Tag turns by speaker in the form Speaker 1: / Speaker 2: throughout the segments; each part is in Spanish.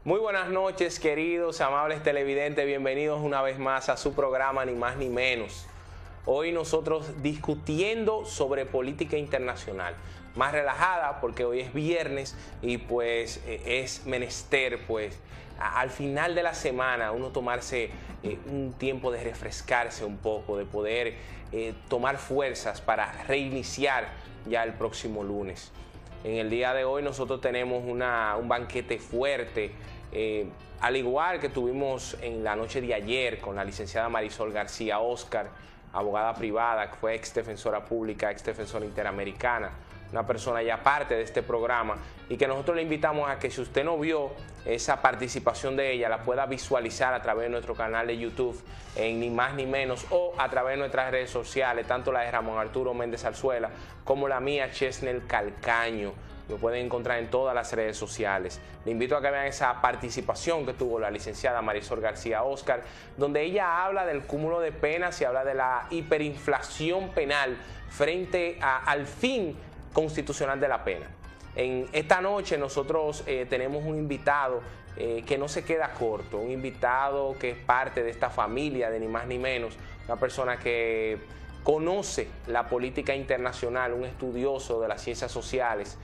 Speaker 1: Muy buenas noches, queridos, amables televidentes. Bienvenidos una vez más a su programa Ni Más Ni Menos. Hoy nosotros discutiendo sobre política internacional. Más relajada porque hoy es viernes y pues es menester pues al final de la semana uno tomarse un tiempo de refrescarse un poco, de poder tomar fuerzas para reiniciar ya el próximo lunes. En el día de hoy nosotros tenemos un banquete fuerte, al igual que tuvimos en la noche de ayer con la licenciada Marisol García Oscar, abogada privada, que fue ex defensora pública, ex defensora interamericana, una persona ya parte de este programa, y que nosotros le invitamos a que si usted no vio esa participación de ella, la pueda visualizar a través de nuestro canal de YouTube en Ni Más Ni Menos, o a través de nuestras redes sociales, tanto la de Ramón Arturo Méndez Alzuela como la mía, Chesnel Calcaño. Lo pueden encontrar en todas las redes sociales. Le invito a que vean esa participación que tuvo la licenciada Marisol García Oscar, donde ella habla del cúmulo de penas y habla de la hiperinflación penal frente al fin constitucional de la pena. En esta noche nosotros tenemos un invitado que no se queda corto, un invitado que es parte de esta familia de Ni Más Ni Menos, una persona que conoce la política internacional, un estudioso de las ciencias sociales,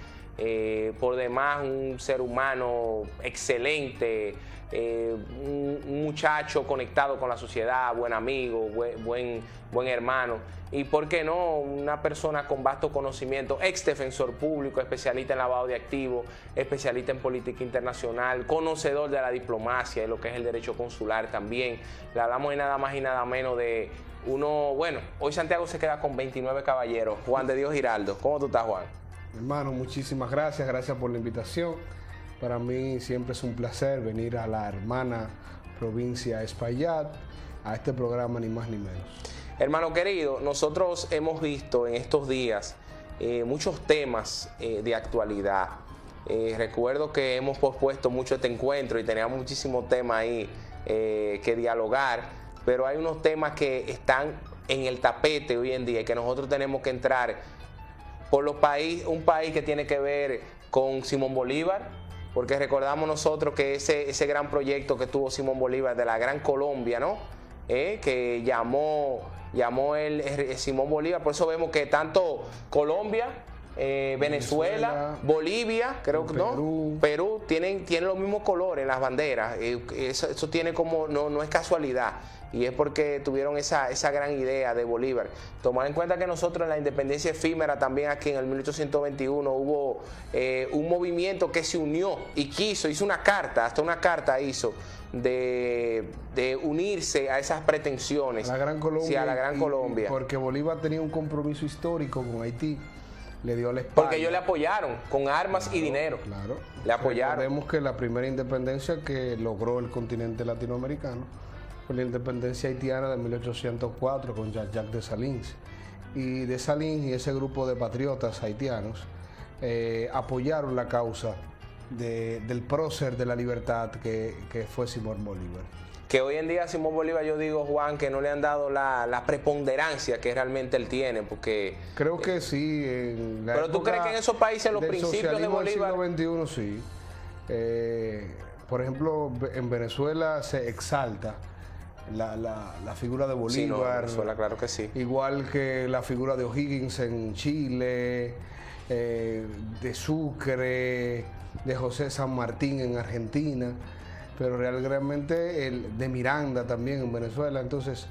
Speaker 1: por demás un ser humano excelente, un muchacho conectado con la sociedad, buen amigo, buen hermano, y por qué no, una persona con vasto conocimiento, ex defensor público, especialista en lavado de activos, especialista en política internacional, conocedor de la diplomacia y lo que es el derecho consular también. Le hablamos de nada más y nada menos de hoy Santiago se queda con 29 caballeros. Juan de Dios Giraldo, ¿cómo tú estás, Juan?
Speaker 2: Hermano, muchísimas gracias por la invitación. Para mí siempre es un placer venir a la hermana provincia Espaillat, a este programa Ni Más Ni Menos.
Speaker 1: Hermano querido, nosotros hemos visto en estos días muchos temas de actualidad. Recuerdo que hemos pospuesto mucho este encuentro y teníamos muchísimos temas ahí que dialogar, pero hay unos temas que están en el tapete hoy en día y que nosotros tenemos que entrar por un país que tiene que ver con Simón Bolívar, porque recordamos nosotros que ese gran proyecto que tuvo Simón Bolívar de la Gran Colombia, ¿no? Que llamó Simón Bolívar, por eso vemos que tanto Colombia, Venezuela, Bolivia, creo que no, Perú tienen los mismos colores en las banderas. Eso tiene como, no es casualidad, y es porque tuvieron esa gran idea de Bolívar. Tomar en cuenta que nosotros en la independencia efímera también aquí en el 1821 hubo un movimiento que se unió y hizo una carta, hasta una carta hizo de unirse a esas pretensiones.
Speaker 2: A la Gran Colombia.
Speaker 1: Sí, a la Gran Colombia.
Speaker 2: Porque Bolívar tenía un compromiso histórico con Haití. Le dio la espalda.
Speaker 1: Porque ellos le apoyaron con armas y dinero.
Speaker 2: Claro.
Speaker 1: Le apoyaron.
Speaker 2: Recordemos que la primera independencia que logró el continente latinoamericano fue la independencia haitiana de 1804 con Jacques Dessalines. Y Dessalines y ese grupo de patriotas haitianos apoyaron la causa del prócer de la libertad que fue Simón Bolívar.
Speaker 1: Que hoy en día a Simón Bolívar, yo digo, Juan, que no le han dado la preponderancia que realmente él tiene, porque...
Speaker 2: Creo que sí.
Speaker 1: Pero tú crees que en esos países los principios de Bolívar...
Speaker 2: Del siglo XXI, sí. Por ejemplo, en Venezuela se exalta la figura de Bolívar.
Speaker 1: Sí, no, en Venezuela, claro que sí.
Speaker 2: Igual que la figura de O'Higgins en Chile, de Sucre, de José San Martín en Argentina, pero realmente de Miranda también en Venezuela. Entonces,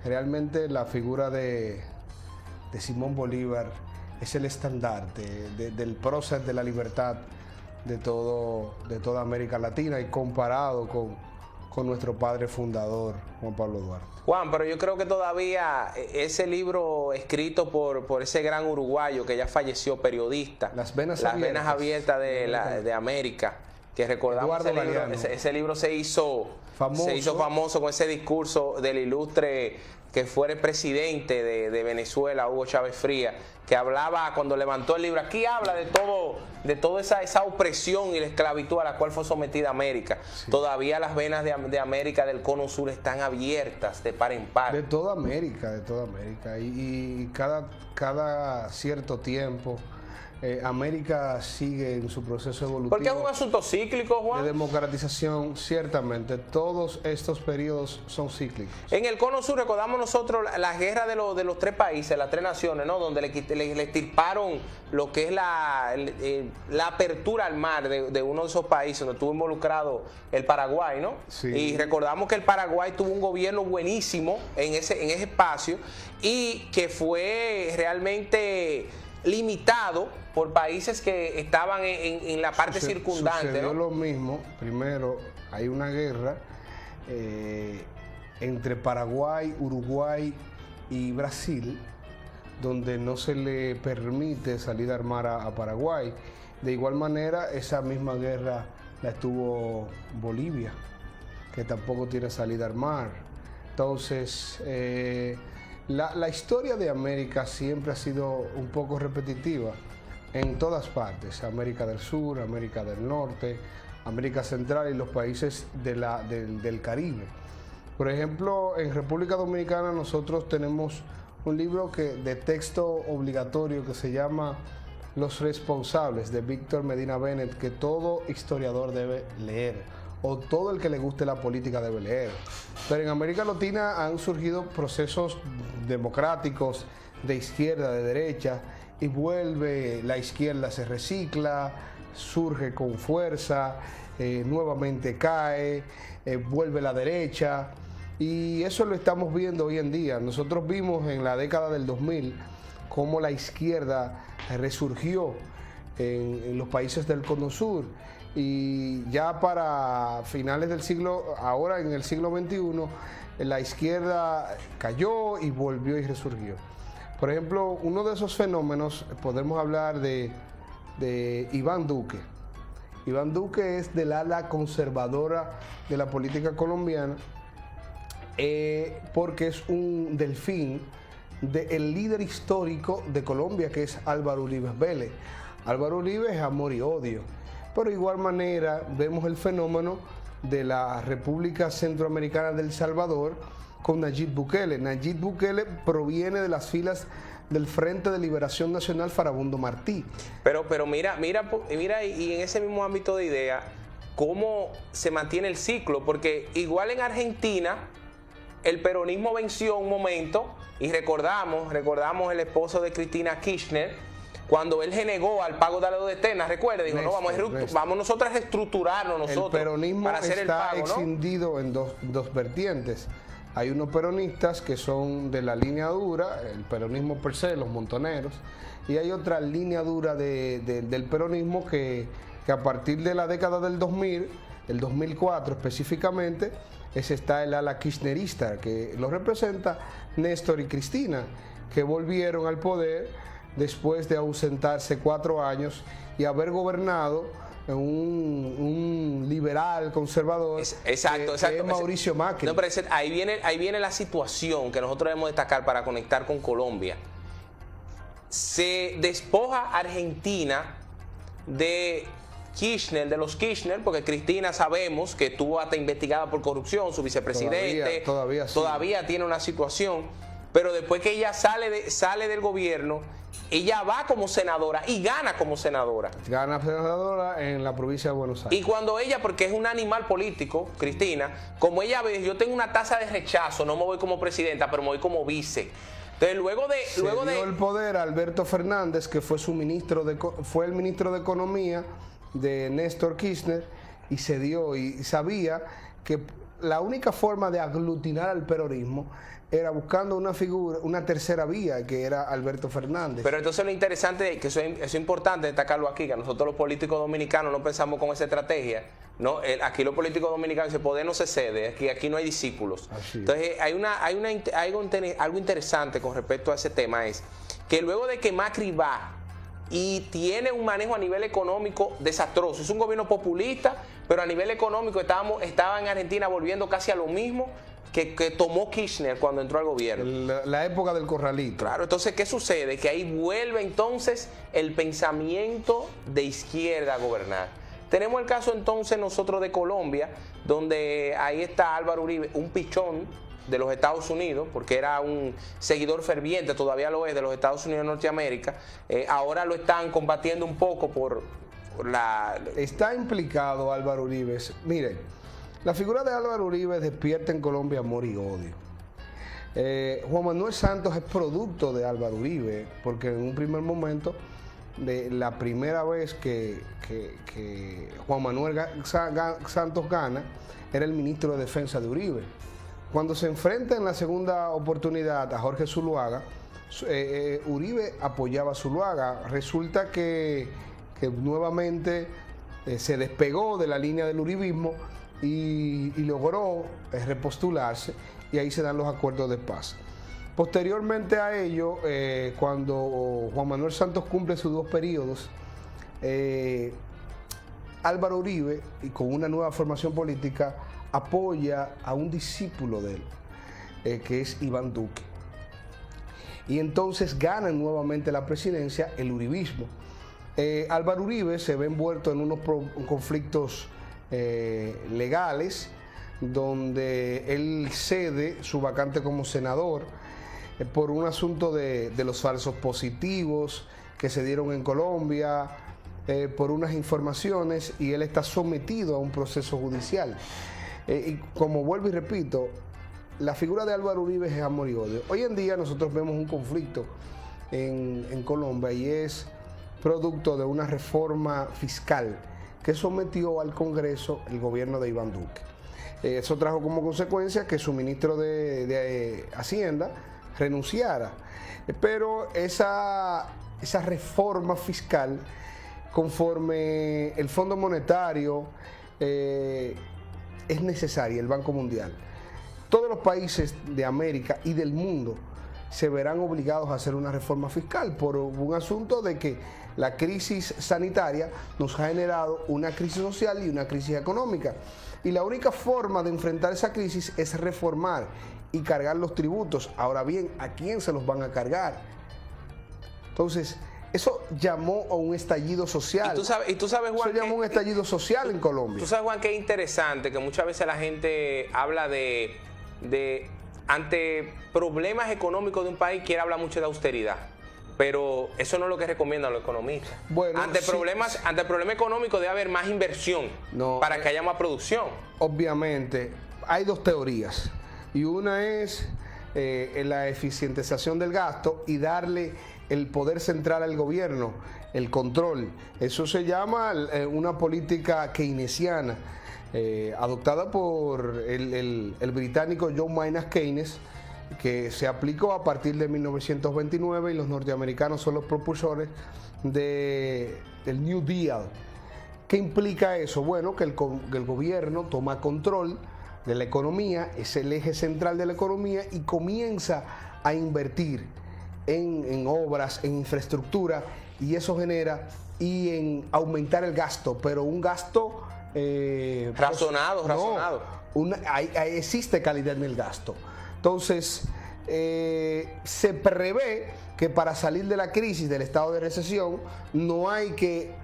Speaker 2: realmente la figura de Simón Bolívar es el estandarte del prócer de la libertad de toda América Latina, y comparado con nuestro padre fundador, Juan Pablo Duarte.
Speaker 1: Juan, pero yo creo que todavía ese libro escrito por ese gran uruguayo que ya falleció, periodista,
Speaker 2: Las venas
Speaker 1: abiertas de América, que recordamos ese libro se hizo famoso con ese discurso del ilustre que fue el presidente de Venezuela, Hugo Chávez Frías, que hablaba, cuando levantó el libro, aquí habla de toda esa opresión y la esclavitud a la cual fue sometida América. Sí. Todavía las venas de América del Cono Sur están abiertas de par en par.
Speaker 2: De toda América. Y cada cierto tiempo América sigue en su proceso evolutivo.
Speaker 1: Porque es un asunto cíclico, Juan.
Speaker 2: De democratización, ciertamente. Todos estos periodos son cíclicos.
Speaker 1: En el Cono Sur recordamos nosotros la guerra de los tres países, las tres naciones, ¿no? Donde le extirparon lo que es la apertura al mar de uno de esos países, donde estuvo involucrado el Paraguay, ¿no?
Speaker 2: Sí.
Speaker 1: Y recordamos que el Paraguay tuvo un gobierno buenísimo en ese espacio y que fue realmente limitado por países que estaban en la parte circundante.
Speaker 2: Sucedió,
Speaker 1: ¿no?
Speaker 2: lo mismo. Primero, hay una guerra entre Paraguay, Uruguay y Brasil, donde no se le permite salir a armar a Paraguay. De igual manera, esa misma guerra la tuvo Bolivia, que tampoco tiene salida a armar. Entonces, la historia de América siempre ha sido un poco repetitiva en todas partes: América del Sur, América del Norte, América Central y los países del Caribe. Por ejemplo, en República Dominicana nosotros tenemos un libro de texto obligatorio que se llama Los Responsables, de Víctor Medina Bennett, que todo historiador debe leer, o todo el que le guste la política debe leer. Pero en América Latina han surgido procesos democráticos de izquierda, de derecha, y vuelve la izquierda, se recicla, surge con fuerza, nuevamente cae, vuelve la derecha, y eso lo estamos viendo hoy en día. Nosotros vimos en la década del 2000 cómo la izquierda resurgió en los países del Cono Sur, y ya para finales del siglo, ahora en el siglo XXI, la izquierda cayó y volvió y resurgió. Por ejemplo, uno de esos fenómenos, podemos hablar de Iván Duque. Iván Duque es del ala conservadora de la política colombiana, porque es un delfín del líder histórico de Colombia, que es Álvaro Uribe Vélez. Álvaro Uribe es amor y odio. Pero de igual manera vemos el fenómeno de la República Centroamericana del Salvador con Nayib Bukele. Nayib Bukele proviene de las filas del Frente de Liberación Nacional Farabundo Martí.
Speaker 1: Pero mira, y en ese mismo ámbito de idea, cómo se mantiene el ciclo, porque igual en Argentina el peronismo venció un momento, y recordamos el esposo de Cristina Kirchner, cuando él renegó al pago de la deuda externa, recuerda, dijo, no, vamos nosotros a reestructurarnos nosotros.
Speaker 2: El peronismo
Speaker 1: para hacer
Speaker 2: está
Speaker 1: el pago,
Speaker 2: escindido, ¿no?, en dos vertientes. Hay unos peronistas que son de la línea dura, el peronismo per se, los montoneros, y hay otra línea dura del peronismo que a partir de la década del 2000, el 2004 específicamente, está el ala kirchnerista, que lo representa Néstor y Cristina, que volvieron al poder después de ausentarse 4 años y haber gobernado un liberal conservador.
Speaker 1: Exacto.
Speaker 2: Que es Mauricio Macri.
Speaker 1: No, pero ahí viene la situación que nosotros debemos destacar para conectar con Colombia. Se despoja Argentina de Kirchner, de los Kirchner, porque Cristina sabemos que estuvo hasta investigada por corrupción, su vicepresidente todavía tiene una situación, pero después que ella sale del gobierno, ella va como senadora y gana como senadora.
Speaker 2: Gana senadora en la provincia de Buenos Aires.
Speaker 1: Y cuando ella, porque es un animal político, Cristina, como ella ve, yo tengo una tasa de rechazo, no me voy como presidenta, pero me voy como vice. Entonces, luego
Speaker 2: dio el poder a Alberto Fernández, que fue fue el ministro de Economía de Néstor Kirchner, y se dio y sabía que la única forma de aglutinar al peronismo era buscando una figura, una tercera vía, que era Alberto Fernández.
Speaker 1: Pero entonces lo interesante, que eso es importante destacarlo aquí, que nosotros los políticos dominicanos no pensamos con esa estrategia, ¿no? Aquí los políticos dominicanos, ese poder no se cede, aquí no hay discípulos.
Speaker 2: Así.
Speaker 1: Entonces algo interesante con respecto a ese tema, es que luego de que Macri va y tiene un manejo a nivel económico desastroso, es un gobierno populista, pero a nivel económico estaba en Argentina volviendo casi a lo mismo que tomó Kirchner cuando entró al gobierno.
Speaker 2: La época del corralito.
Speaker 1: Claro, entonces, ¿qué sucede? Que ahí vuelve entonces el pensamiento de izquierda a gobernar. Tenemos el caso entonces nosotros de Colombia, donde ahí está Álvaro Uribe, un pichón, de los Estados Unidos, porque era un seguidor ferviente, todavía lo es, de los Estados Unidos de Norteamérica, ahora lo están combatiendo un poco por la...
Speaker 2: Está implicado Álvaro Uribe. Miren, la figura de Álvaro Uribe despierta en Colombia amor y odio. Juan Manuel Santos es producto de Álvaro Uribe, porque en un primer momento, de la primera vez que Juan Manuel Santos gana, era el ministro de Defensa de Uribe. Cuando se enfrenta en la segunda oportunidad a Jorge Zuluaga, Uribe apoyaba a Zuluaga. Resulta que nuevamente se despegó de la línea del uribismo y logró repostularse, y ahí se dan los acuerdos de paz. Posteriormente a ello, cuando Juan Manuel Santos cumple sus 2 periodos, Álvaro Uribe, y con una nueva formación política, apoya a un discípulo de él, que es Iván Duque. Y entonces ganan nuevamente la presidencia el uribismo. Álvaro Uribe se ve envuelto en unos conflictos legales, donde él cede su vacante como senador por un asunto de los falsos positivos que se dieron en Colombia, por unas informaciones, y él está sometido a un proceso judicial. Y como vuelvo y repito, la figura de Álvaro Uribe es amor y odio. Hoy en día nosotros vemos un conflicto en Colombia, y es producto de una reforma fiscal que sometió al Congreso el gobierno de Iván Duque. Eso trajo como consecuencia que su ministro de Hacienda renunciara. Pero esa reforma fiscal, conforme el Fondo Monetario, es necesaria, el Banco Mundial. Todos los países de América y del mundo se verán obligados a hacer una reforma fiscal por un asunto de que la crisis sanitaria nos ha generado una crisis social y una crisis económica. Y la única forma de enfrentar esa crisis es reformar y cargar los tributos. Ahora bien, ¿a quién se los van a cargar? Entonces, eso llamó a un estallido social.
Speaker 1: Y tú sabes, Juan,
Speaker 2: eso llamó a un estallido social en Colombia.
Speaker 1: Tú sabes, Juan, que es interesante que muchas veces la gente habla de ante problemas económicos de un país, quiere hablar mucho de austeridad. Pero eso no es lo que recomiendan los economistas. Bueno, ante el problema económico debe haber más inversión para que haya más producción.
Speaker 2: Obviamente, hay 2 teorías. Y una es la eficientización del gasto y darle el poder central al gobierno, el control. Eso se llama una política keynesiana, adoptada por el británico John Maynard Keynes, que se aplicó a partir de 1929, y los norteamericanos son los propulsores del New Deal. ¿Qué implica eso? Bueno, que el gobierno toma control de la economía, es el eje central de la economía, y comienza a invertir en obras, en infraestructura, y eso genera en aumentar el gasto, pero un gasto
Speaker 1: razonado.
Speaker 2: Existe calidad en el gasto. Entonces, se prevé que para salir de la crisis, del estado de recesión, no hay que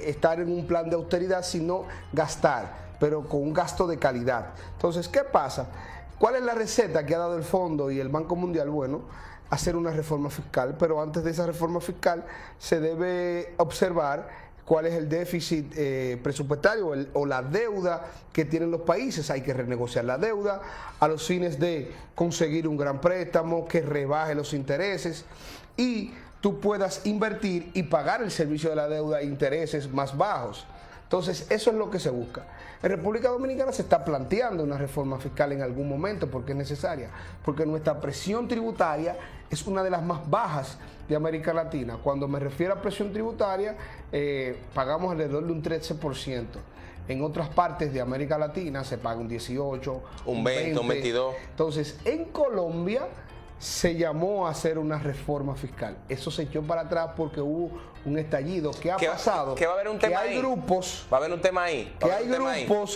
Speaker 2: estar en un plan de austeridad, sino gastar, pero con un gasto de calidad. Entonces, ¿qué pasa? ¿Cuál es la receta que ha dado el Fondo y el Banco Mundial? Bueno, hacer una reforma fiscal, pero antes de esa reforma fiscal se debe observar cuál es el déficit presupuestario o la deuda que tienen los países. Hay que renegociar la deuda a los fines de conseguir un gran préstamo que rebaje los intereses y tú puedas invertir y pagar el servicio de la deuda a intereses más bajos. Entonces, eso es lo que se busca. En República Dominicana se está planteando una reforma fiscal en algún momento porque es necesaria, porque nuestra presión tributaria es una de las más bajas de América Latina. Cuando me refiero a presión tributaria, pagamos alrededor de un 13%. En otras partes de América Latina se paga un 18%,
Speaker 1: un 20%, un 22%.
Speaker 2: Entonces, en Colombia se llamó a hacer una reforma fiscal. Eso se echó para atrás porque hubo un estallido. ¿Qué ha pasado?
Speaker 1: Que va a haber un tema ahí.
Speaker 2: Hay grupos.
Speaker 1: Va a haber un tema ahí.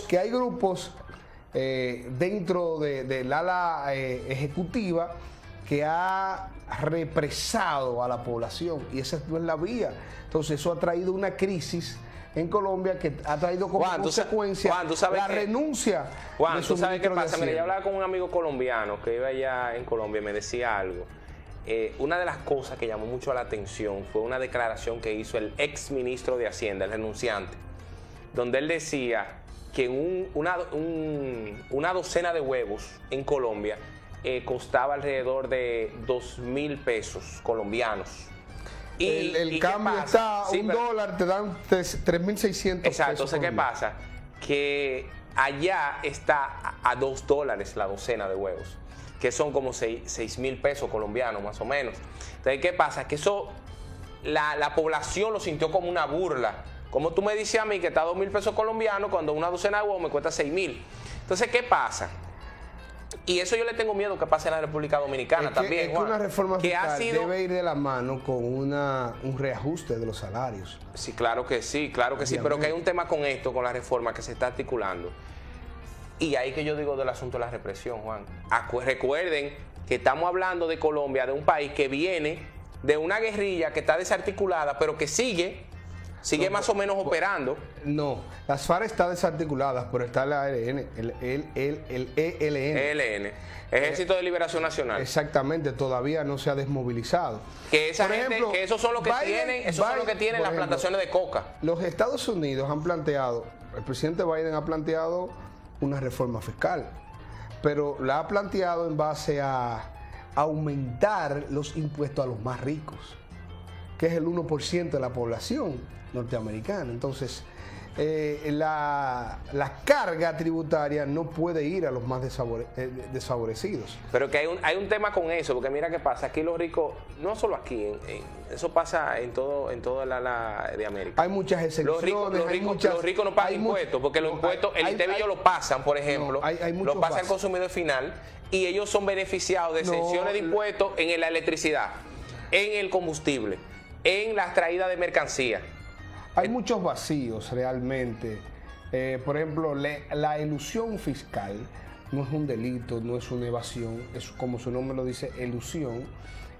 Speaker 2: Que hay grupos dentro del ala ejecutiva que ha represado a la población, y esa no es la vía. Entonces eso ha traído una crisis en Colombia que ha traído como consecuencia la renuncia
Speaker 1: de su ministro de Hacienda. ¿Tú sabes qué pasa? Mira, yo hablaba con un amigo colombiano que iba allá en Colombia y me decía algo. Una de las cosas que llamó mucho la atención fue una declaración que hizo el ex ministro de Hacienda, el renunciante, donde él decía que una docena de huevos en Colombia costaba alrededor de 2.000 pesos colombianos.
Speaker 2: El cambio está
Speaker 1: sí,
Speaker 2: $1, te dan 3.600 pesos.
Speaker 1: Exacto, entonces ¿qué pasa? Que allá está a $2 la docena de huevos, que son como 6.000 pesos colombianos más o menos. Entonces, ¿qué pasa? Que eso, la población lo sintió como una burla. Como tú me dices a mí que está a 2.000 pesos colombianos cuando una docena de huevos me cuesta 6.000. Entonces, ¿qué pasa? Y eso yo le tengo miedo que pase en la República Dominicana también.
Speaker 2: Es que una reforma fiscal debe ir de la mano con un reajuste de los salarios.
Speaker 1: Sí, claro que sí, pero que hay un tema con esto, con la reforma que se está articulando. Y ahí que yo digo del asunto de la represión, Juan. Recuerden que estamos hablando de Colombia, de un país que viene de una guerrilla que está desarticulada, pero que sigue más o menos operando.
Speaker 2: No, las FARC está desarticuladas, pero está el ELN. El
Speaker 1: ELN, Ejército de Liberación Nacional.
Speaker 2: Exactamente, todavía no se ha desmovilizado.
Speaker 1: Que esa por gente, ejemplo, que esos son los que tienen, las plantaciones de coca.
Speaker 2: Los Estados Unidos han planteado, el presidente Biden ha planteado una reforma fiscal, pero la ha planteado en base a aumentar los impuestos a los más ricos, que es el 1% de la población norteamericana. Entonces, la carga tributaria no puede ir a los más desfavorecidos.
Speaker 1: Pero que hay un tema con eso, porque mira qué pasa, aquí los ricos, no solo aquí, eso pasa en todo el ala de América.
Speaker 2: Hay muchas excepciones.
Speaker 1: Los ricos no pagan impuestos, porque los impuestos, el ITEVI ellos lo pasan, por ejemplo, lo pasa el consumidor final, y ellos son beneficiados de exenciones de impuestos en la electricidad, en el combustible, en la traída de mercancía.
Speaker 2: Hay muchos vacíos realmente. Por ejemplo, la elusión fiscal no es un delito, no es una evasión, es como su nombre lo dice, elusión.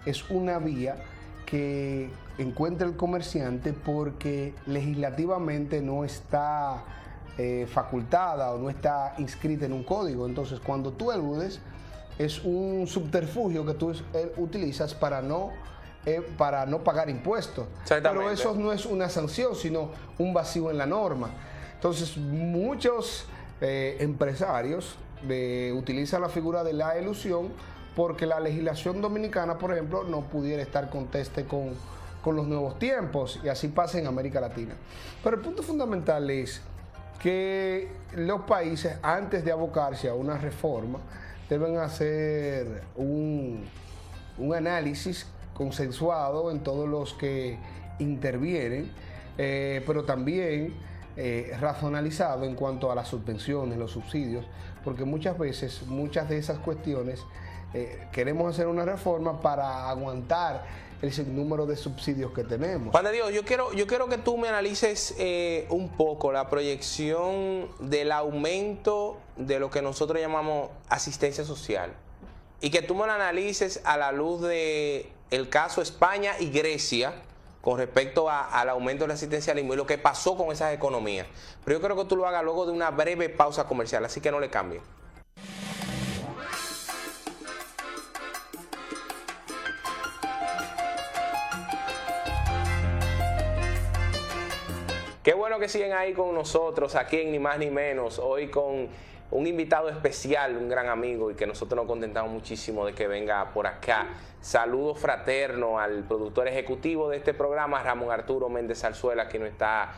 Speaker 2: Es una vía que encuentra el comerciante porque legislativamente no está facultada o no está inscrita en un código. Entonces, cuando tú eludes, es un subterfugio que tú utilizas para no pagar impuestos. Pero eso no es una sanción, sino un vacío en la norma. Entonces, muchos empresarios utilizan la figura de la elusión porque la legislación dominicana, por ejemplo, no pudiera estar conteste con los nuevos tiempos, y así pasa en América Latina. Pero el punto fundamental es que los países, antes de abocarse a una reforma, deben hacer un análisis consensuado en todos los que intervienen, pero también racionalizado en cuanto a las subvenciones, los subsidios, porque muchas veces, muchas de esas cuestiones, queremos hacer una reforma para aguantar el sinnúmero de subsidios que tenemos.
Speaker 1: Juan de Dios, yo quiero que tú me analices un poco la proyección del aumento de lo que nosotros llamamos asistencia social, y que tú me lo analices a la luz de el caso España y Grecia con respecto al aumento del asistencialismo y lo que pasó con esas economías. Pero yo creo que tú lo hagas luego de una breve pausa comercial, así que no le cambie. Qué bueno que siguen ahí con nosotros, aquí en Ni Más Ni Menos, hoy con un invitado especial, un gran amigo, y que nosotros nos contentamos muchísimo de que venga por acá. Saludos fraterno al productor ejecutivo de este programa, Ramón Arturo Méndez Zarzuela, que nos está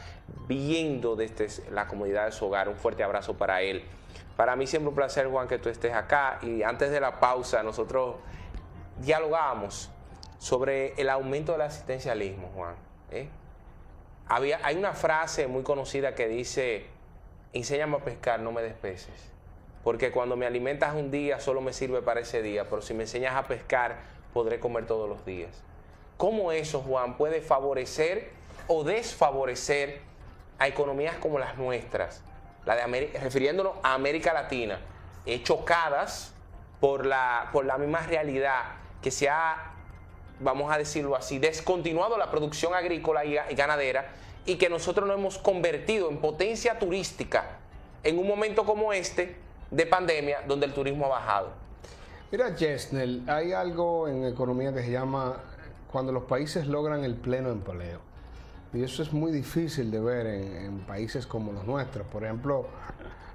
Speaker 1: viendo desde la comodidad de su hogar. Un fuerte abrazo para él. Para mí siempre un placer, Juan, que tú estés acá. Y antes de la pausa, nosotros dialogábamos sobre el aumento del asistencialismo, Juan. Hay una frase muy conocida que dice: enséñame a pescar, no me des peces, porque cuando me alimentas un día solo me sirve para ese día, pero si me enseñas a pescar podré comer todos los días. ¿Cómo eso, Juan, puede favorecer o desfavorecer a economías como las nuestras, refiriéndonos a América Latina, chocadas por la misma realidad que se ha, vamos a decirlo así, descontinuado la producción agrícola y ganadera, y que nosotros nos hemos convertido en potencia turística en un momento como este de pandemia donde el turismo ha bajado?
Speaker 2: Mira, Chesnel, hay algo en economía que se llama cuando los países logran el pleno empleo. Y eso es muy difícil de ver en países como los nuestros. Por ejemplo,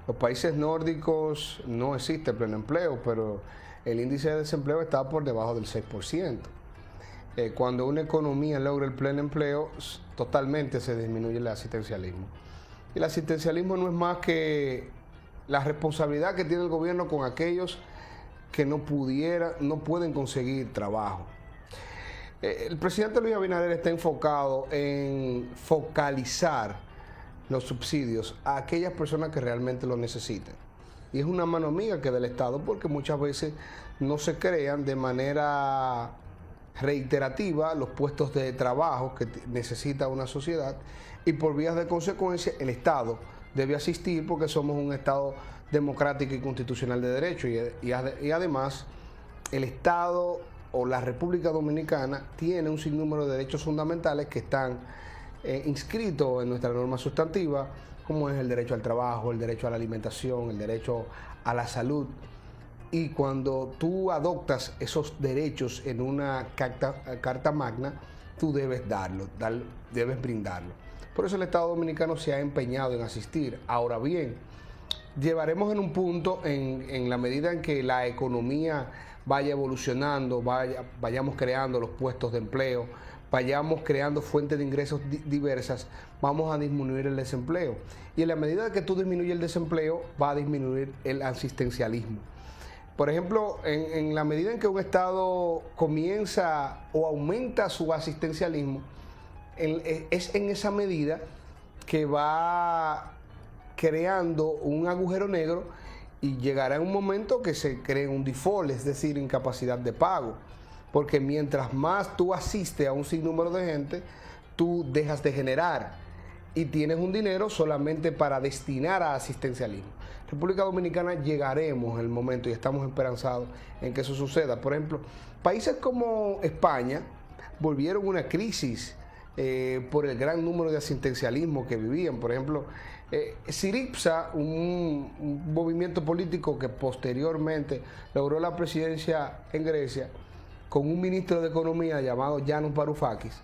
Speaker 2: los países nórdicos no existe pleno empleo, pero el índice de desempleo está por debajo del 6%. Cuando una economía logra el pleno empleo, totalmente se disminuye el asistencialismo. Y el asistencialismo no es más que la responsabilidad que tiene el gobierno con aquellos que no pueden conseguir trabajo. El presidente Luis Abinader está enfocado en focalizar los subsidios a aquellas personas que realmente lo necesitan. Y es una mano amiga que del Estado, porque muchas veces no se crean de manera reiterativa los puestos de trabajo que necesita una sociedad, y por vías de consecuencia el Estado debe asistir porque somos un Estado democrático y constitucional de derecho, y además el Estado o la República Dominicana tiene un sinnúmero de derechos fundamentales que están inscritos en nuestra norma sustantiva, como es el derecho al trabajo, el derecho a la alimentación, el derecho a la salud. Y cuando tú adoptas esos derechos en una carta magna, tú debes debes brindarlo. Por eso el Estado Dominicano se ha empeñado en asistir. Ahora bien, llevaremos en un punto, en la medida en que la economía vaya evolucionando, vayamos creando los puestos de empleo, vayamos creando fuentes de ingresos diversas, vamos a disminuir el desempleo. Y en la medida que tú disminuyes el desempleo, va a disminuir el asistencialismo. Por ejemplo, en la medida en que un Estado comienza o aumenta su asistencialismo, es en esa medida que va creando un agujero negro, y llegará un momento que se cree un default, es decir, incapacidad de pago. Porque mientras más tú asistes a un sinnúmero de gente, tú dejas de generar y tienes un dinero solamente para destinar a asistencialismo. República Dominicana llegaremos el momento, y estamos esperanzados en que eso suceda. Por ejemplo, países como España volvieron una crisis por el gran número de asistencialismo que vivían. Por ejemplo, Syriza, un movimiento político que posteriormente logró la presidencia en Grecia, con un ministro de Economía llamado Yanis Varoufakis,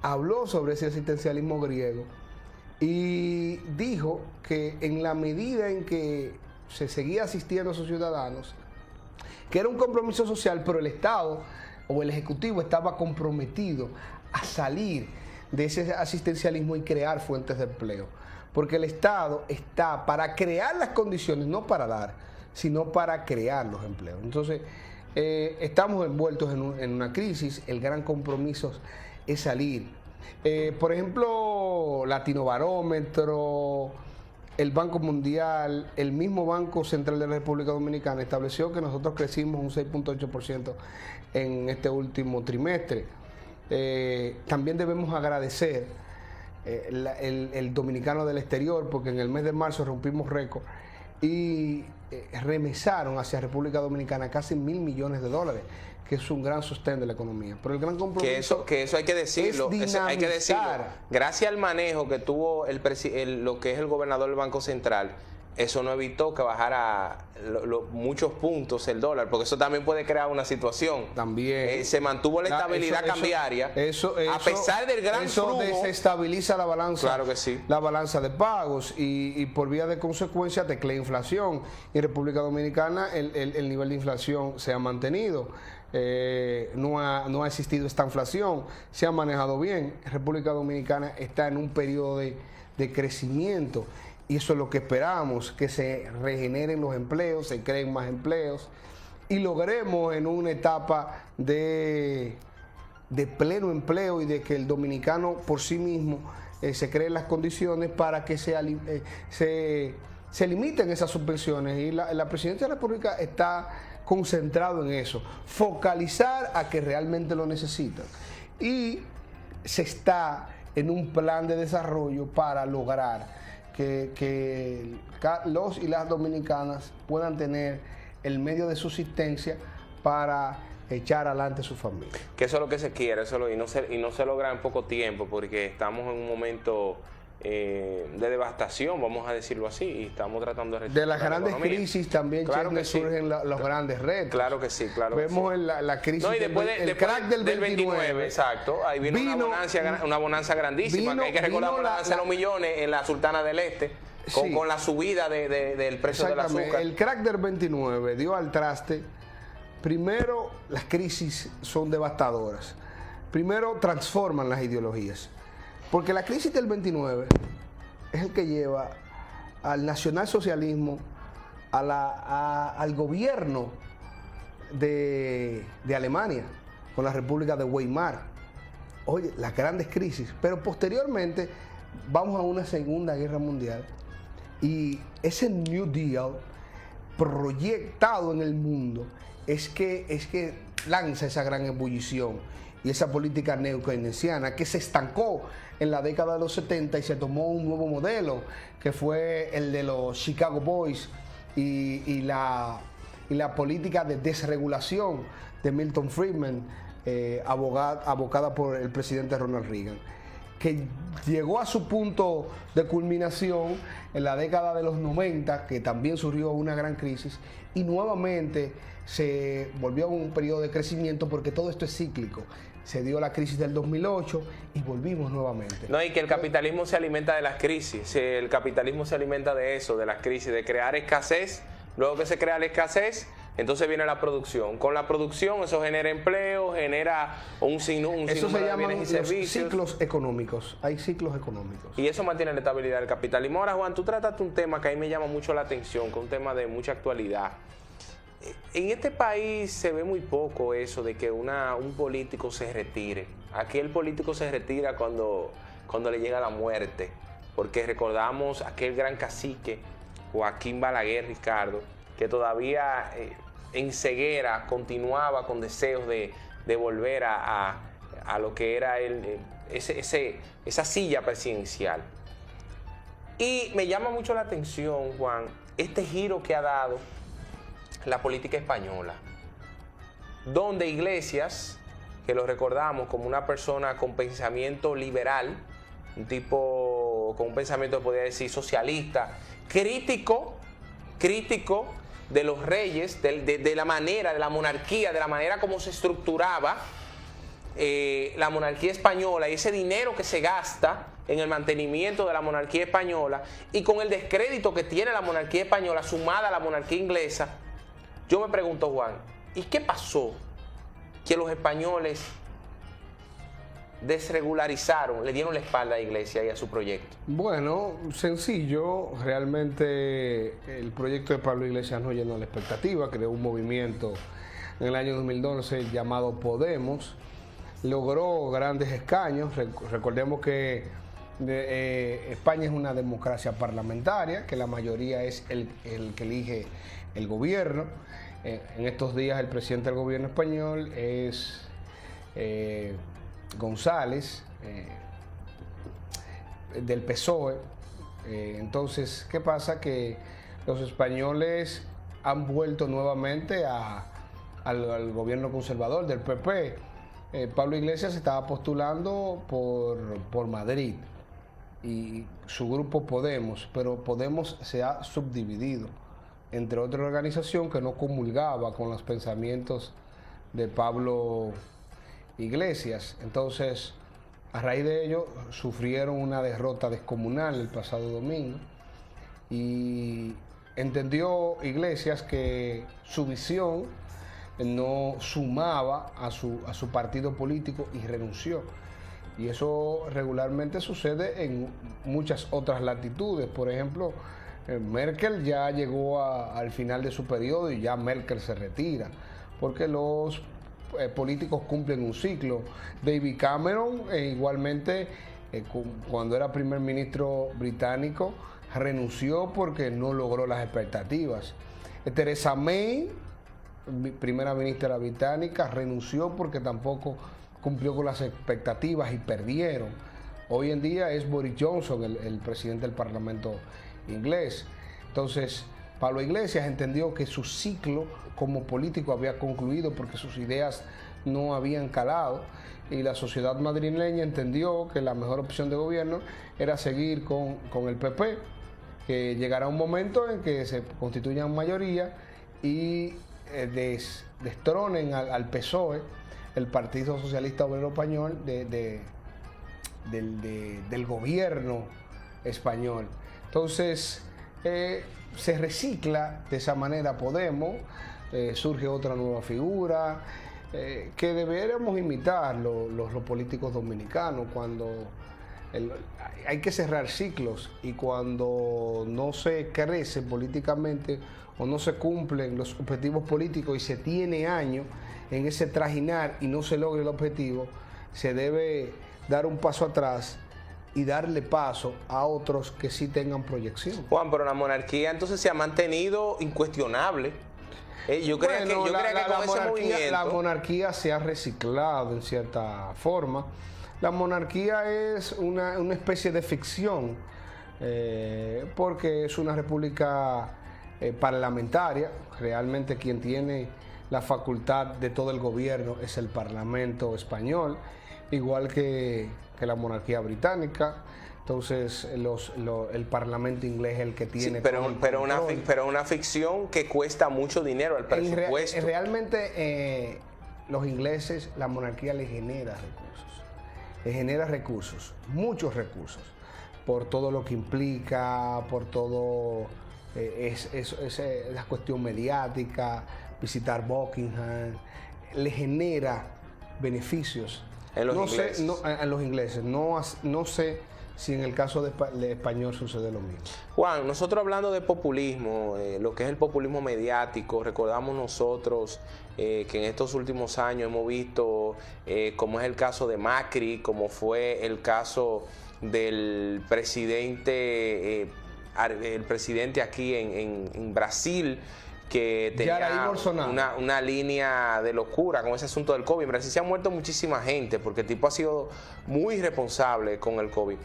Speaker 2: habló sobre ese asistencialismo griego y dijo que en la medida en que se seguía asistiendo a sus ciudadanos, que era un compromiso social, pero el Estado o el Ejecutivo estaba comprometido a salir de ese asistencialismo y crear fuentes de empleo. Porque el Estado está para crear las condiciones, no para dar, sino para crear los empleos. Entonces, estamos envueltos en una crisis. El gran compromiso es salir. Por ejemplo, Latino Barómetro, el Banco Mundial, el mismo Banco Central de la República Dominicana estableció que nosotros crecimos un 6.8% en este último trimestre. También debemos agradecer el dominicano del exterior, porque en el mes de marzo rompimos récord y remesaron hacia República Dominicana casi $1.000 millones, que es un gran sostén de la economía. Pero el gran compromiso
Speaker 1: que eso hay que decirlo, hay que decirlo. Gracias al manejo que tuvo lo que es el gobernador del Banco Central, eso no evitó que bajara muchos puntos el dólar, porque eso también puede crear una situación.
Speaker 2: También
Speaker 1: se mantuvo la estabilidad cambiaria, a pesar del gran flujo.
Speaker 2: Eso desestabiliza la balanza,
Speaker 1: claro que sí,
Speaker 2: la balanza de pagos, y por vía de consecuencia te crea inflación. Y en República Dominicana el nivel de inflación se ha mantenido. No ha existido esta inflación, se ha manejado bien. República Dominicana está en un periodo de crecimiento. Y eso es lo que esperamos, que se regeneren los empleos, se creen más empleos y logremos en una etapa de pleno empleo, y de que el dominicano por sí mismo se cree las condiciones para que se limiten esas subvenciones. Y la Presidencia de la República está concentrado en eso, focalizar a que realmente lo necesitan. Y se está en un plan de desarrollo para lograr que los y las dominicanas puedan tener el medio de subsistencia para echar adelante su familia.
Speaker 1: Que eso es lo que se quiere, y no se logra en poco tiempo, porque estamos en un momento de devastación, vamos a decirlo así, y estamos tratando de
Speaker 2: recuperar las grandes crisis también,
Speaker 1: claro que
Speaker 2: surgen los grandes retos.
Speaker 1: Claro que sí, claro.
Speaker 2: Vemos la crisis
Speaker 1: y después el crack del 29, exacto, ahí vino una bonanza grandísima, que hay que recordar la bonanza de los millones en la Sultana del Este, con la subida del precio del azúcar.
Speaker 2: El crack del 29 dio al traste. Primero, las crisis son devastadoras. Primero, transforman las ideologías. Porque la crisis del 29 es el que lleva al nacionalsocialismo, al gobierno de Alemania, con la República de Weimar. Oye, las grandes crisis. Pero posteriormente vamos a una Segunda Guerra Mundial y ese New Deal proyectado en el mundo es que lanza esa gran ebullición y esa política neo-keynesiana que se estancó en la década de los 70 y se tomó un nuevo modelo que fue el de los Chicago Boys y la política de desregulación de Milton Friedman, abocada por el presidente Ronald Reagan, que llegó a su punto de culminación en la década de los 90, que también surgió una gran crisis, y nuevamente se volvió a un periodo de crecimiento porque todo esto es cíclico. Se dio la crisis del 2008 y volvimos nuevamente.
Speaker 1: No, y que el capitalismo se alimenta de las crisis, el capitalismo se alimenta de eso, de las crisis, de crear escasez. Luego que se crea la escasez, entonces viene la producción. Con la producción eso genera empleo, genera un sinnúmero de bienes y servicios.
Speaker 2: Ciclos económicos. Hay ciclos económicos.
Speaker 1: Y eso mantiene la estabilidad del capitalismo. Ahora, Juan, tú trataste un tema que a mí me llama mucho la atención, que es un tema de mucha actualidad. En este país se ve muy poco eso de que un político se retire. Aquí el político se retira cuando le llega la muerte, porque recordamos aquel gran cacique, Joaquín Balaguer Ricardo, que todavía en ceguera continuaba con deseos de volver a lo que era esa silla presidencial. Y me llama mucho la atención, Juan, este giro que ha dado la política española, donde Iglesias, que lo recordamos como una persona con pensamiento liberal, un tipo con un pensamiento, podría decir, socialista, crítico de los reyes, de la manera, de la monarquía, de la manera como se estructuraba la monarquía española y ese dinero que se gasta en el mantenimiento de la monarquía española y con el descrédito que tiene la monarquía española sumada a la monarquía inglesa. Yo me pregunto, Juan, ¿y qué pasó que los españoles desregularizaron, le dieron la espalda a la Iglesia y a su proyecto?
Speaker 2: Bueno, sencillo, realmente el proyecto de Pablo Iglesias no llenó la expectativa, creó un movimiento en el año 2012 llamado Podemos, logró grandes escaños. Recordemos que España es una democracia parlamentaria, que la mayoría es el que elige el gobierno. En estos días el presidente del gobierno español es González, del PSOE. Entonces, ¿qué pasa? Que los españoles han vuelto nuevamente al gobierno conservador del PP. Pablo Iglesias estaba postulando por Madrid y su grupo Podemos, pero Podemos se ha subdividido entre otra organización que no comulgaba con los pensamientos de Pablo Iglesias. Entonces, a raíz de ello, sufrieron una derrota descomunal el pasado domingo y entendió Iglesias que su visión no sumaba a su partido político y renunció. Y eso regularmente sucede en muchas otras latitudes. Por ejemplo, Merkel ya llegó al final de su periodo y ya Merkel se retira, porque los políticos cumplen un ciclo. David Cameron igualmente, cuando era primer ministro británico, renunció porque no logró las expectativas. Theresa May, primera ministra británica, renunció porque tampoco cumplió con las expectativas y perdieron. Hoy en día es Boris Johnson el presidente del Parlamento inglés. Entonces, Pablo Iglesias entendió que su ciclo como político había concluido porque sus ideas no habían calado, y la sociedad madrileña entendió que la mejor opción de gobierno era seguir con el PP, que llegará un momento en que se constituyan mayoría y destronen al PSOE, el Partido Socialista Obrero Español, del gobierno español. Entonces, se recicla de esa manera Podemos, surge otra nueva figura, que deberíamos imitar los políticos dominicanos cuando hay que cerrar ciclos, y cuando no se crece políticamente o no se cumplen los objetivos políticos y se tiene años en ese trajinar y no se logra el objetivo, se debe dar un paso atrás y darle paso a otros que sí tengan proyección.
Speaker 1: Juan, pero la monarquía entonces se ha mantenido incuestionable. Yo creo que con ese movimiento...
Speaker 2: La monarquía se ha reciclado en cierta forma. La monarquía es una especie de ficción, porque es una república parlamentaria. Realmente quien tiene la facultad de todo el gobierno es el Parlamento español, igual que la monarquía británica. Entonces el Parlamento inglés es el que tiene...
Speaker 1: Sí, pero una ficción que cuesta mucho dinero al presupuesto.
Speaker 2: Realmente los ingleses, la monarquía les genera recursos, muchos recursos, por todo lo que implica, por todo la cuestión mediática, visitar Buckingham, le genera beneficios.
Speaker 1: En los ingleses.
Speaker 2: En los ingleses. No sé si en el caso de español sucede lo mismo.
Speaker 1: Juan, nosotros hablando de populismo, lo que es el populismo mediático, recordamos nosotros que en estos últimos años hemos visto como es el caso de Macri, como fue el caso del presidente, el presidente aquí en Brasil, que tenía una línea de locura con ese asunto del COVID. En Brasil se ha muerto muchísima gente porque el tipo ha sido muy irresponsable con el COVID.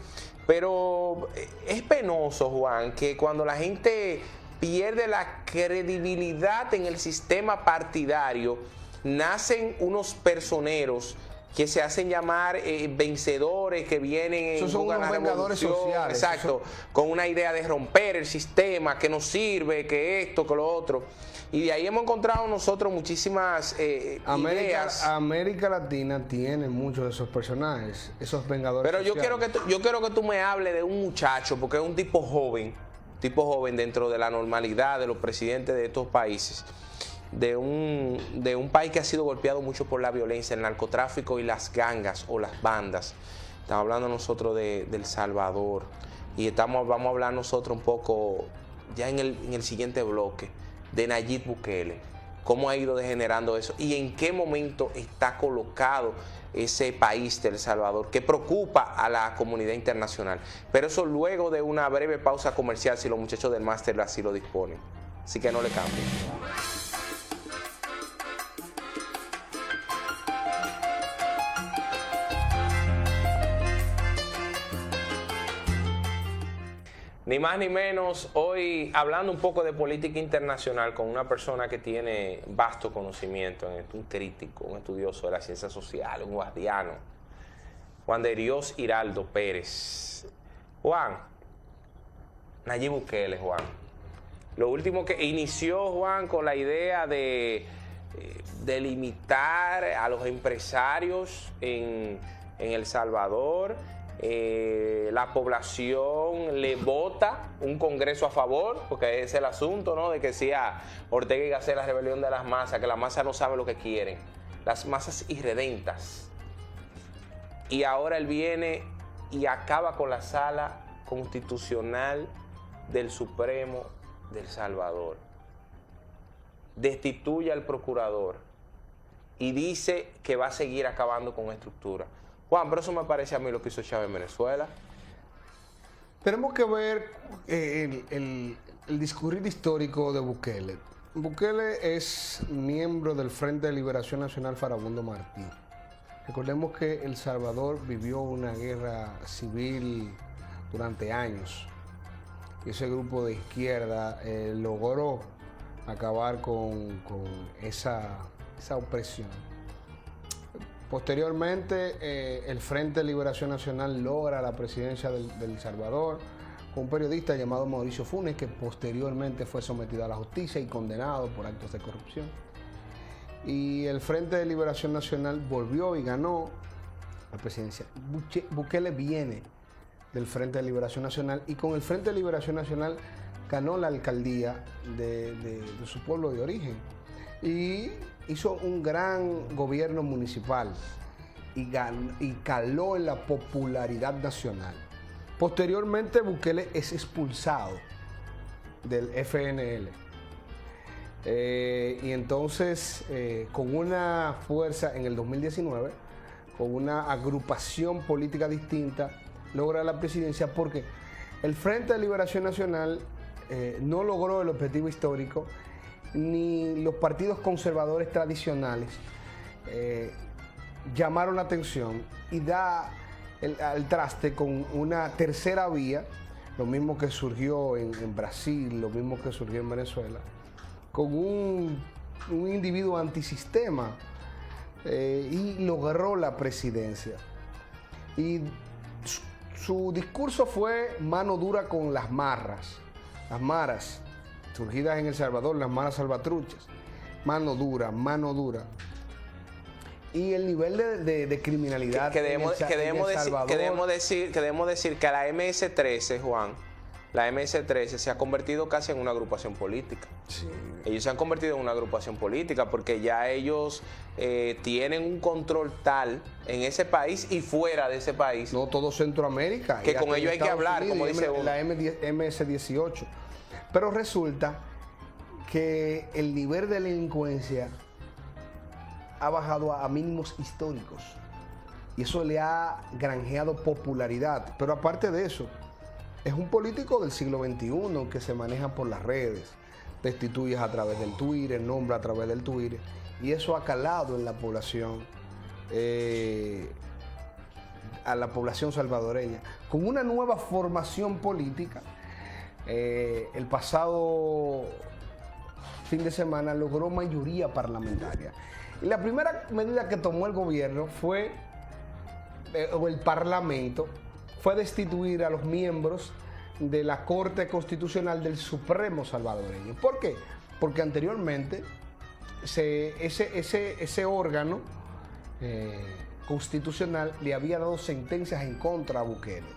Speaker 1: Pero es penoso, Juan, que cuando la gente pierde la credibilidad en el sistema partidario, nacen unos personeros que se hacen llamar vencedores, que vienen
Speaker 2: en son unos vengadores sociales.
Speaker 1: Exacto, con una idea de romper el sistema, que nos sirve, que esto, que lo otro. Y de ahí hemos encontrado nosotros muchísimas ideas.
Speaker 2: América Latina tiene muchos de esos personajes, esos vengadores
Speaker 1: sociales. Pero yo quiero que tú me hables de un muchacho, porque es un tipo joven dentro de la normalidad de los presidentes de estos países. De un país que ha sido golpeado mucho por la violencia, el narcotráfico y las gangas o las bandas. Estamos hablando nosotros de El Salvador, y vamos a hablar nosotros un poco ya en el siguiente bloque de Nayib Bukele, cómo ha ido degenerando eso y en qué momento está colocado ese país de El Salvador, que preocupa a la comunidad internacional. Pero eso luego de una breve pausa comercial, si los muchachos del máster así lo disponen. Así que no le cambien. Ni más ni menos, hoy hablando un poco de política internacional con una persona que tiene vasto conocimiento, un crítico, un estudioso de la ciencia social, un guardiano, Juan de Dios Hiraldo Pérez. Juan, Nayib Bukele, Juan. Lo último que inició, Juan, con la idea de limitar a los empresarios en El Salvador. La población le vota un congreso a favor, porque es el asunto, ¿no? De que decía Ortega y Gasset, la rebelión de las masas, que las masas no saben lo que quieren, las masas irredentas. Y ahora él viene y acaba con la sala constitucional del Supremo de El Salvador. Destituye al procurador y dice que va a seguir acabando con estructura. Juan, pero eso me parece a mí lo que hizo Chávez en Venezuela.
Speaker 2: Tenemos que ver el discurrir histórico de Bukele. Bukele es miembro del Frente de Liberación Nacional Farabundo Martí. Recordemos que El Salvador vivió una guerra civil durante años. ese grupo de izquierda logró acabar con esa opresión. Posteriormente, el Frente de Liberación Nacional logra la presidencia de El Salvador con un periodista llamado Mauricio Funes, que posteriormente fue sometido a la justicia y condenado por actos de corrupción. Y el Frente de Liberación Nacional volvió y ganó la presidencia. Bukele viene del Frente de Liberación Nacional y con el Frente de Liberación Nacional ganó la alcaldía de su pueblo de origen y hizo un gran gobierno municipal y caló en la popularidad nacional. Posteriormente Bukele es expulsado del FNL y entonces con una fuerza en el 2019, con una agrupación política distinta, logra la presidencia porque el Frente de Liberación Nacional no logró el objetivo histórico, ni los partidos conservadores tradicionales llamaron la atención y da al traste con una tercera vía, lo mismo que surgió en Brasil, lo mismo que surgió en Venezuela, con un individuo antisistema y logró la presidencia. Y su discurso fue mano dura con las maras, surgidas en El Salvador, las maras salvatruchas. Mano dura. Y el nivel de criminalidad
Speaker 1: que debemos decir que la MS-13, Juan, la MS-13 se ha convertido casi en una agrupación política.
Speaker 2: Sí.
Speaker 1: Ellos se han convertido en una agrupación política porque ya ellos tienen un control tal en ese país y fuera de ese país.
Speaker 2: No, todo Centroamérica.
Speaker 1: Que con ellos hay que hablar, como dice uno.
Speaker 2: La MS-18. Pero resulta que el nivel de delincuencia ha bajado a mínimos históricos y eso le ha granjeado popularidad. Pero aparte de eso, es un político del siglo XXI que se maneja por las redes, destituyes a través del Twitter, nombra a través del Twitter, y eso ha calado en la población, a la población salvadoreña. Con una nueva formación política, el pasado fin de semana logró mayoría parlamentaria. Y la primera medida que tomó el gobierno fue, o el Parlamento, fue destituir a los miembros de la Corte Constitucional del Supremo salvadoreño. ¿Por qué? Porque anteriormente ese órgano constitucional le había dado sentencias en contra a Bukele.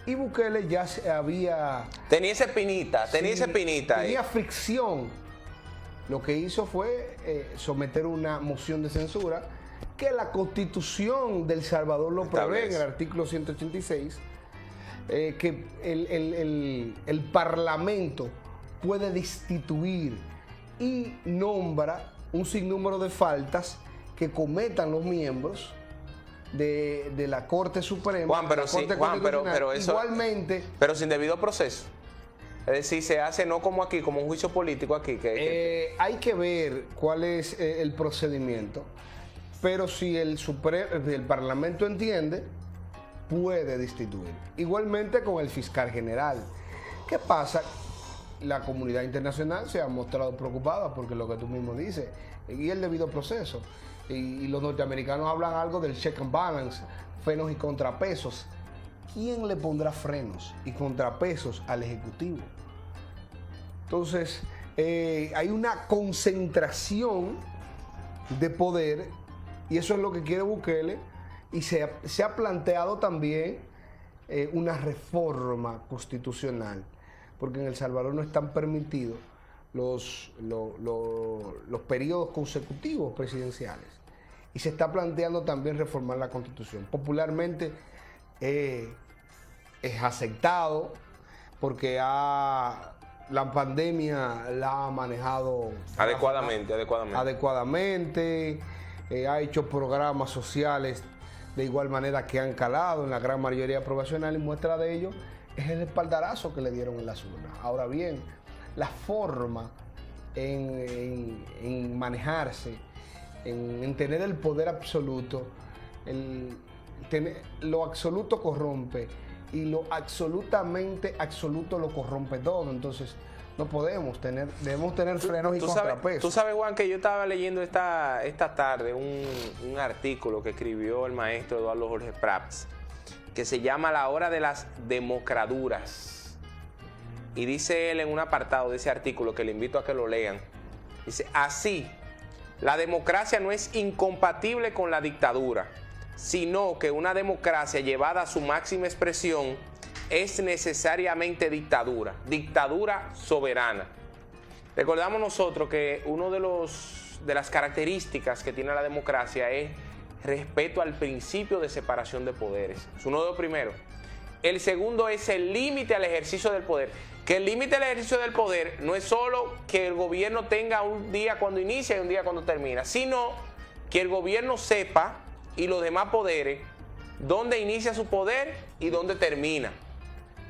Speaker 2: Y Bukele ya había...
Speaker 1: Tenía esa espinita ahí.
Speaker 2: Tenía fricción. Lo que hizo fue someter una moción de censura que la Constitución de El Salvador lo prevé en el artículo 186, que el Parlamento puede destituir y nombra un sinnúmero de faltas que cometan los miembros de la Corte Suprema.
Speaker 1: Juan, pero eso,
Speaker 2: igualmente,
Speaker 1: pero sin debido proceso. Es decir, se hace no como aquí, como un juicio político aquí.
Speaker 2: Hay que ver cuál es el procedimiento, pero si el Parlamento entiende, puede destituir. Igualmente con el fiscal general. ¿Qué pasa? La comunidad internacional se ha mostrado preocupada porque lo que tú mismo dices, y el debido proceso. Y los norteamericanos hablan algo del check and balance, frenos y contrapesos. ¿Quién le pondrá frenos y contrapesos al Ejecutivo? Entonces, hay una concentración de poder y eso es lo que quiere Bukele y se ha planteado también una reforma constitucional porque en El Salvador no están permitidos los periodos consecutivos presidenciales y se está planteando también reformar la Constitución. Popularmente es aceptado porque la pandemia la ha manejado adecuadamente, ha hecho programas sociales de igual manera que han calado en la gran mayoría profesional y muestra de ello es el espaldarazo que le dieron en las urnas. Ahora bien, la forma en manejarse, en tener el poder absoluto, lo absoluto corrompe y lo absolutamente absoluto lo corrompe todo. Entonces no podemos tener, debemos tener frenos y contrapesos.
Speaker 1: Tú sabes, Juan, que yo estaba leyendo esta tarde un artículo que escribió el maestro Eduardo Jorge Prats, que se llama La hora de las democraduras. Y dice él en un apartado de ese artículo, que le invito a que lo lean, dice: así, la democracia no es incompatible con la dictadura, sino que una democracia llevada a su máxima expresión es necesariamente dictadura, dictadura soberana. Recordamos nosotros que una de las características que tiene la democracia es respeto al principio de separación de poderes. Es uno de los primeros. El segundo es el límite al ejercicio del poder. Que el límite al ejercicio del poder no es solo que el gobierno tenga un día cuando inicia y un día cuando termina, sino que el gobierno sepa, y los demás poderes, dónde inicia su poder y dónde termina.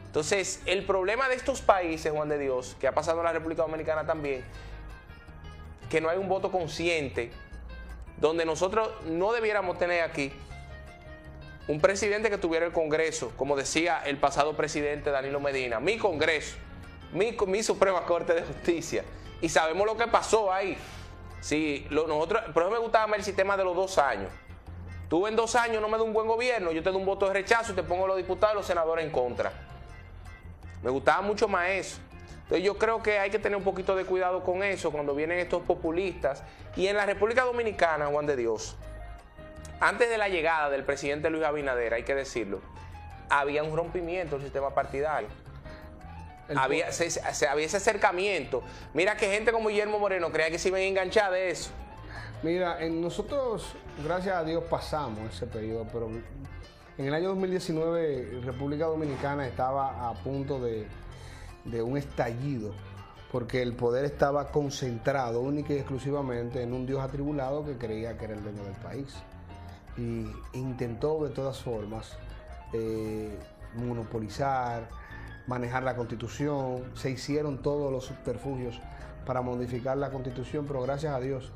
Speaker 1: Entonces, el problema de estos países, Juan de Dios, que ha pasado en la República Dominicana también, que no hay un voto consciente, donde nosotros no debiéramos tener aquí un presidente que tuviera el Congreso, como decía el pasado presidente Danilo Medina: mi Congreso, mi Suprema Corte de Justicia. Y sabemos lo que pasó ahí. Sí, por eso me gustaba más el sistema de los 2 años. Tú en 2 años no me das un buen gobierno, yo te doy un voto de rechazo y te pongo los diputados y los senadores en contra. Me gustaba mucho más eso. Entonces yo creo que hay que tener un poquito de cuidado con eso cuando vienen estos populistas. Y en la República Dominicana, Juan de Dios, antes de la llegada del presidente Luis Abinader, hay que decirlo, había un rompimiento del sistema partidario. Había ese acercamiento. Mira que gente como Guillermo Moreno creía que se iban a enganchar de eso.
Speaker 2: Mira, nosotros, gracias a Dios, pasamos ese periodo, pero en el año 2019 República Dominicana estaba a punto de un estallido, porque el poder estaba concentrado única y exclusivamente en un Dios atribulado que creía que era el dueño del país. Y intentó de todas formas monopolizar, manejar la Constitución. Se hicieron todos los subterfugios para modificar la Constitución, pero gracias a Dios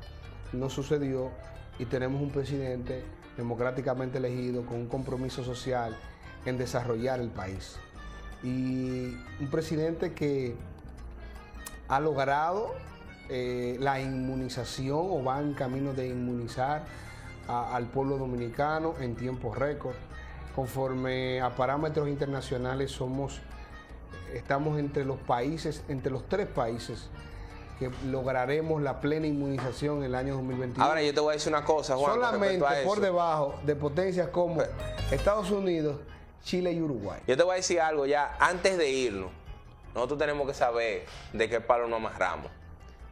Speaker 2: no sucedió y tenemos un presidente democráticamente elegido con un compromiso social en desarrollar el país. Y un presidente que ha logrado la inmunización, o va en camino de inmunizar al pueblo dominicano en tiempo récord. Conforme a parámetros internacionales estamos entre los 3 países que lograremos la plena inmunización en el año 2021.
Speaker 1: Ahora yo te voy a decir una cosa, Juan.
Speaker 2: Solamente por debajo de potencias como Estados Unidos, Chile y Uruguay.
Speaker 1: Yo te voy a decir algo ya, antes de irnos. Nosotros tenemos que saber de qué palo nos amarramos.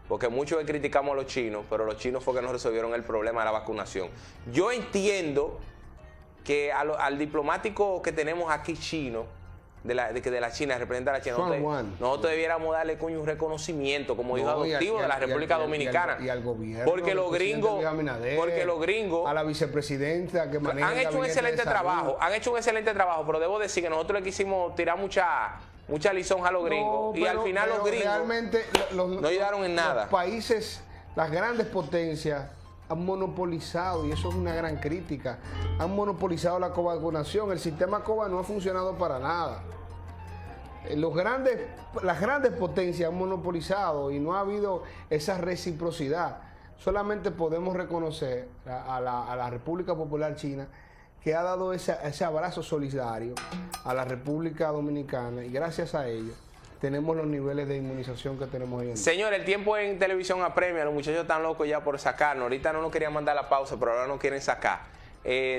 Speaker 1: Porque muchos criticamos a los chinos, pero los chinos fue que nos resolvieron el problema de la vacunación. Yo entiendo que al diplomático que tenemos aquí chino, de la China, representa a la China, nosotros debiéramos darle un reconocimiento como hijo adoptivo de la República Dominicana.
Speaker 2: Y al gobierno.
Speaker 1: Porque los gringos,
Speaker 2: a la vicepresidenta que maneja
Speaker 1: han hecho un excelente trabajo, pero debo decir que nosotros le quisimos tirar mucha lisonja a los gringos, y al final los gringos
Speaker 2: realmente
Speaker 1: no ayudaron en nada.
Speaker 2: Los países, las grandes potencias, han monopolizado, y eso es una gran crítica, han monopolizado la covacunación. El sistema COVA no ha funcionado para nada. Las grandes potencias han monopolizado y no ha habido esa reciprocidad. Solamente podemos reconocer a la República Popular China, que ha dado ese abrazo solidario a la República Dominicana, y gracias a ello tenemos los niveles de inmunización que tenemos hoy en día.
Speaker 1: Señor, el tiempo en televisión apremia, los muchachos están locos ya por sacarnos. Ahorita no nos querían mandar la pausa, pero ahora nos quieren sacar.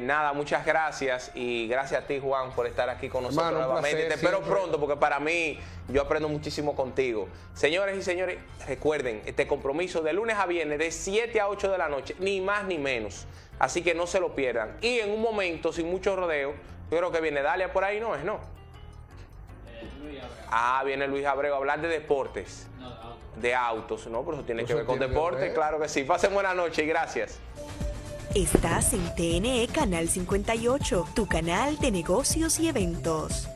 Speaker 1: Nada, muchas gracias, y gracias a ti, Juan, por estar aquí con nosotros nuevamente. Te espero pronto, porque para mí, yo aprendo muchísimo contigo. Señores y señores, recuerden, este compromiso de lunes a viernes, de 7 a 8 de la noche, ni más ni menos. Así que no se lo pierdan. Y en un momento, sin mucho rodeo, yo creo que viene Dalia por ahí, ¿no? Viene Luis Abreu a hablar de deportes. De autos, ¿no? Pero eso tiene que ver con deporte, claro que sí. Pasen buena noche y gracias.
Speaker 3: Estás en TNE Canal 58, tu canal de negocios y eventos.